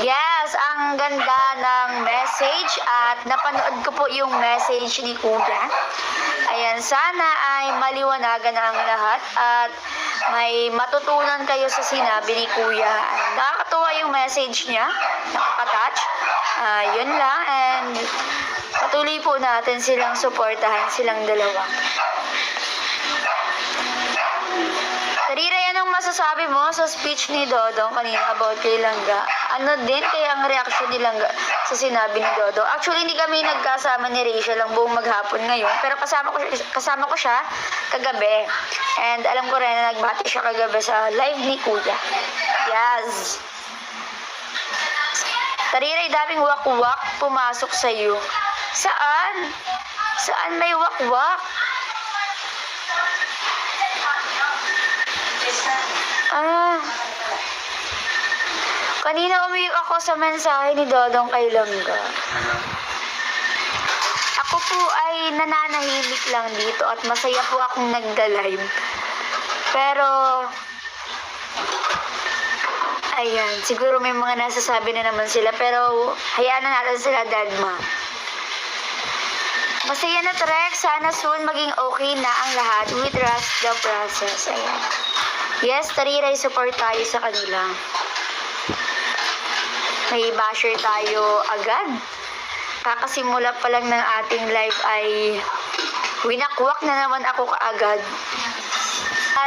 Yes, ang ganda ng message at napanood ko po yung message ni Kuya. Ayan, sana ay maliwanagan ang lahat at may matutunan kayo sa sinabi ni Kuya. Nakakatuwa yung message niya, nakaka-touch. Yun lang, and patuloy po natin silang suportahan, silang dalawa. Tariray, anong masasabi mo sa speech ni Dodong kanina about kay Langga? Ano din kaya ang reaksyon ni Langga sa sinabi ni Dodong? Actually, hindi kami nagkasama ni Rachel ang buong maghapon ngayon, pero kasama ko siya kagabi. And alam ko rin na nagbati siya kagabi sa live ni Kuya. Yes. Tariray, daming wak-wak pumasok sa'yo. Saan? Saan may wak-wak? Kanina umiyak ako sa mensahe ni Dodong kay Langga. Ako po ay nananahimik lang dito at masaya po akong nagda-live. Pero, ayan, siguro may mga nasasabi na naman sila, pero hayaan na natin sila, Dadma. Masaya na, Trek. Sana soon maging okay na ang lahat. We trust the process. Ayan. Yes, Tariray, support tayo sa kanila. May basher tayo agad. Kakasimula pa lang ng ating live ay winakwak na naman ako kaagad.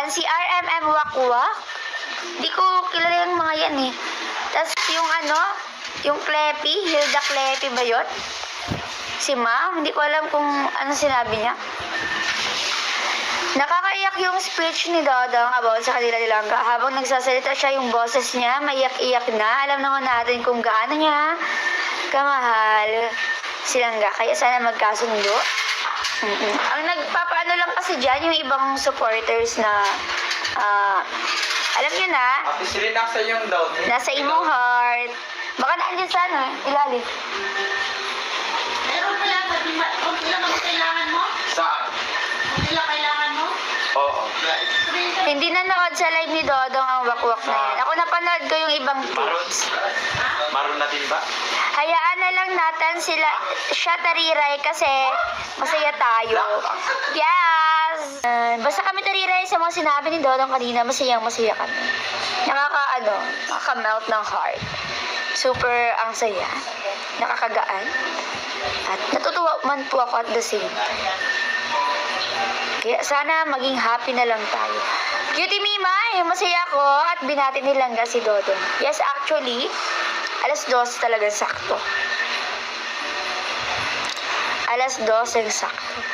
Si RMM Wakwak, di ko kilala yung mga yan eh. Tapos yung yung Klepi, Hilda Klepi ba yun? Si Ma'am, hindi ko alam kung ano sinabi niya. Nakakaiyak yung speech ni Dodong about sa kanila ni Langga. Habang nagsasalita siya, yung boses niya, maiyak-iyak na. Alam naman natin kung gaano niya kamahal si Langga. Kaya sana magkasundo. Ang nagpapaano lang kasi dyan, yung ibang supporters na, alam niyo na, nasa yung daw. nasa imong heart. Baka naandyan sa ilalim. Meron pala, kung ilan ang kailangan mo? Saan? Kung ilan kailangan mo? Oo. Hindi nanood sa live ni Dodong ang wakwak na yan. Ako napanood ko yung ibang clips. Maroon natin ba? Hayaan na lang natin siya Tariray kasi masaya tayo. Yes! Basta kami Tariray sa mga sinabi ni Dodong kanina, masaya kami. Nakaka-melt ng heart. Super ang saya. Nakakagaan. At natutuwa man po ako at the same time. Kaya sana maging happy na lang tayo. Cutie Mimay, masaya ako at binati ni Langga si Dodong. Yes, actually, 2:00 talaga sakto. 2:00 sakto.